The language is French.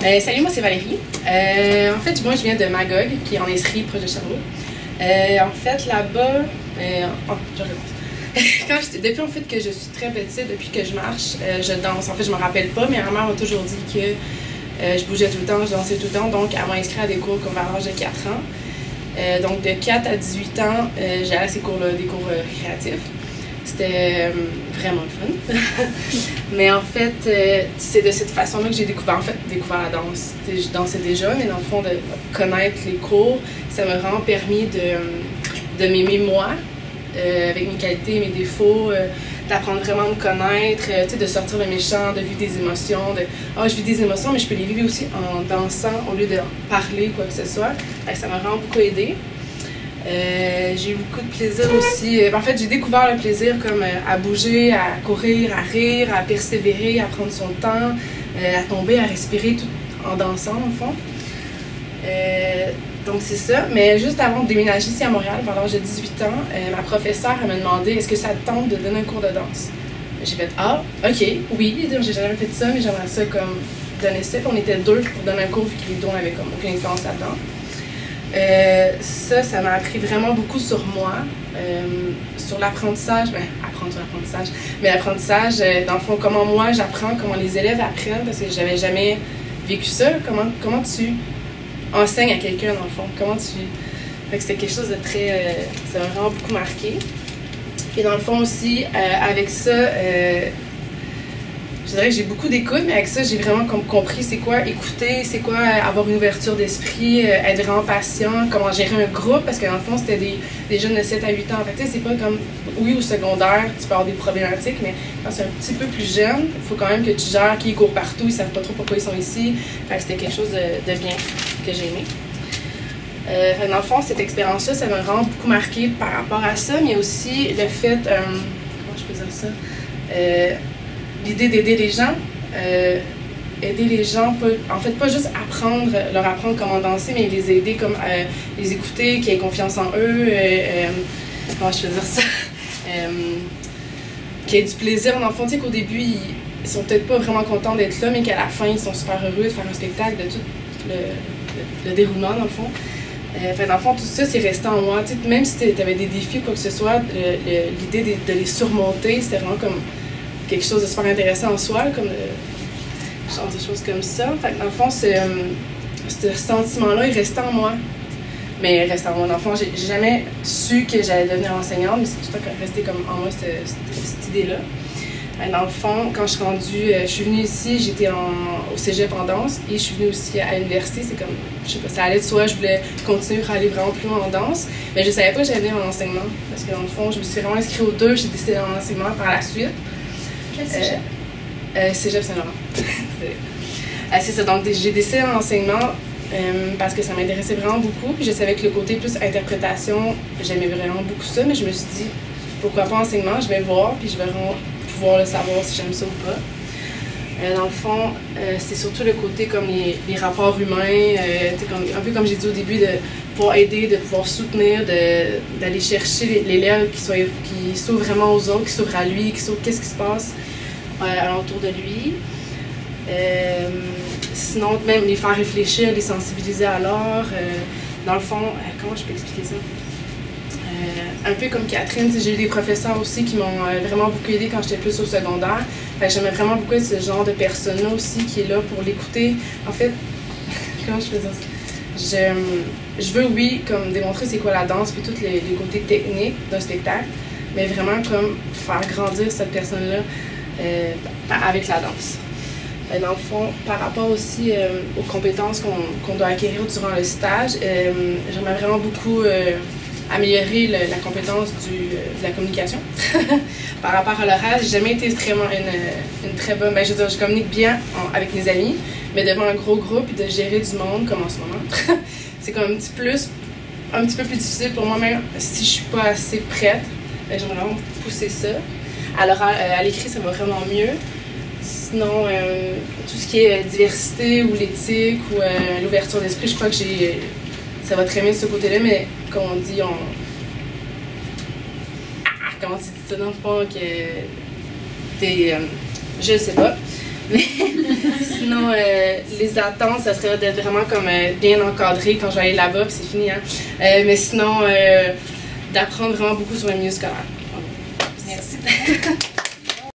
Salut, moi c'est Valérie. En fait, moi je viens de Magog, qui est en Estrie, proche de Sherbrooke. En fait, là-bas, je recommence. Depuis en fait que je suis très petite, depuis que je marche, je danse. En fait, je me rappelle pas, mais ma mère m'a toujours dit que je bougeais tout le temps, je dansais tout le temps. Donc, elle m'a inscrit à des cours comme à l'âge de 4 ans. Donc, de 4 à 18 ans, j'allais à ces cours-là, des cours récréatifs. C'était vraiment fun. Mais en fait, c'est de cette façon-là que j'ai découvert la danse. Je dansais déjà, mais dans le fond, de connaître les cours, ça m'a vraiment permis de m'aimer moi, avec mes qualités, mes défauts, d'apprendre vraiment à me connaître, de sortir de mes champs, de vivre des émotions. Je vis des émotions, mais je peux les vivre aussi en dansant au lieu de parler, quoi que ce soit. Ça m'a vraiment beaucoup aidée. J'ai eu beaucoup de plaisir aussi. En fait, j'ai découvert le plaisir comme à bouger, à courir, à rire, à persévérer, à prendre son temps, à tomber, à respirer tout en dansant, au fond. Donc, c'est ça. Mais juste avant de déménager ici à Montréal, pendant l'âge de 18 ans, ma professeure m'a demandé est-ce que ça te tente de donner un cours de danse. J'ai fait ah, ok, oui, j'ai jamais fait ça, mais j'aimerais ça comme donner ça. Puis on était deux pour donner un cours vu que les deux n'avaient comme aucune influence là-dedans. Ça m'a appris vraiment beaucoup sur moi, sur l'apprentissage, mais l'apprentissage, dans le fond, comment moi j'apprends, comment les élèves apprennent, parce que j'avais jamais vécu ça, comment tu enseignes à quelqu'un, dans le fond, fait que c'était quelque chose de très, ça m'a vraiment beaucoup marqué. Et dans le fond aussi, avec ça, je dirais que j'ai beaucoup d'écoute, mais avec ça, j'ai vraiment compris c'est quoi écouter, c'est quoi avoir une ouverture d'esprit, être vraiment patient, comment gérer un groupe, parce que dans le fond, c'était des jeunes de 7 à 8 ans. En fait, c'est pas comme, oui, au secondaire, tu peux avoir des problématiques, mais quand c'est un petit peu plus jeune, il faut quand même que tu gères qui court partout, ils savent pas trop pourquoi ils sont ici. Fait que c'était quelque chose de bien que j'ai aimé. Dans le fond, cette expérience-là, ça m'a vraiment beaucoup marqué par rapport à ça, mais aussi le fait, comment je peux dire ça, l'idée d'aider les gens, en fait, pas juste leur apprendre comment danser, mais les aider, comme les écouter, qu'ils aient confiance en eux, comment je peux dire ça, qu'ils aient du plaisir. Dans le fond, tu sais qu'au début, ils sont peut-être pas vraiment contents d'être là, mais qu'à la fin, ils sont super heureux de faire un spectacle, de tout le déroulement, dans le fond. Dans le fond, tout ça, c'est resté en moi. T'sais, même si tu avais des défis ou quoi que ce soit, l'idée de les surmonter, c'était vraiment comme quelque chose de super intéressant en soi, comme des choses comme ça. Fait que dans le fond, ce sentiment-là, il restait en moi. Mais il restait en moi. Dans le fond, j'ai jamais su que j'allais devenir enseignante, mais c'est tout le temps resté comme en moi cette idée-là. Dans le fond, quand je suis venue ici, j'étais au cégep en danse et je suis venue aussi à l'université. C'est comme, je sais pas, ça allait de soi, je voulais continuer à aller vraiment plus loin en danse, mais je savais pas que j'allais venir en enseignement. Parce que dans le fond, je me suis vraiment inscrite aux deux, j'ai décidé en enseignement par la suite. Quel cégep? Cégep Saint-Laurent. C'est ça, donc j'ai décidé en enseignement parce que ça m'intéressait vraiment beaucoup, puis je savais que le côté plus interprétation, j'aimais vraiment beaucoup ça, mais je me suis dit, pourquoi pas enseignement, je vais voir, puis je vais vraiment pouvoir le savoir si j'aime ça ou pas. Dans le fond, c'est surtout le côté comme les rapports humains, un peu comme j'ai dit au début, de pouvoir aider, de pouvoir soutenir, d'aller chercher l'élève qui s'ouvre vraiment aux autres, qui s'ouvre à lui, qui s'ouvre qu'est-ce qui se passe alentour de lui. Sinon, même les faire réfléchir, les sensibiliser à l'art. Dans le fond, comment je peux expliquer ça? Un peu comme Catherine, j'ai eu des professeurs aussi qui m'ont vraiment beaucoup aidé quand j'étais plus au secondaire. J'aimais vraiment beaucoup être ce genre de personne-là aussi qui est là pour l'écouter. En fait, comment je peux dire ça? Je veux, oui, comme démontrer c'est quoi la danse puis tous les côtés techniques d'un spectacle, mais vraiment comme faire grandir cette personne-là avec la danse. Dans le fond, par rapport aussi aux compétences qu'on doit acquérir durant le stage, j'aimerais vraiment beaucoup améliorer la compétence de la communication. Par rapport à l'oral, j'ai jamais été vraiment une très bonne... je veux dire, je communique bien avec mes amis, mais devant un gros groupe et de gérer du monde, comme en ce moment, c'est comme un petit peu plus difficile pour moi, même si je suis pas assez prête. J'aimerais vraiment pousser ça. À l'oral, à l'écrit, ça va vraiment mieux. Sinon, tout ce qui est diversité ou l'éthique ou l'ouverture d'esprit, je crois que ça va très bien de ce côté-là, mais comme on dit, comment tu dis ça dans le fond, que t'es... je sais pas. Mais sinon, les attentes, ça serait d'être vraiment comme bien encadré quand je vais aller là-bas, puis c'est fini. Hein. Mais sinon, d'apprendre vraiment beaucoup sur le milieu scolaire. Merci.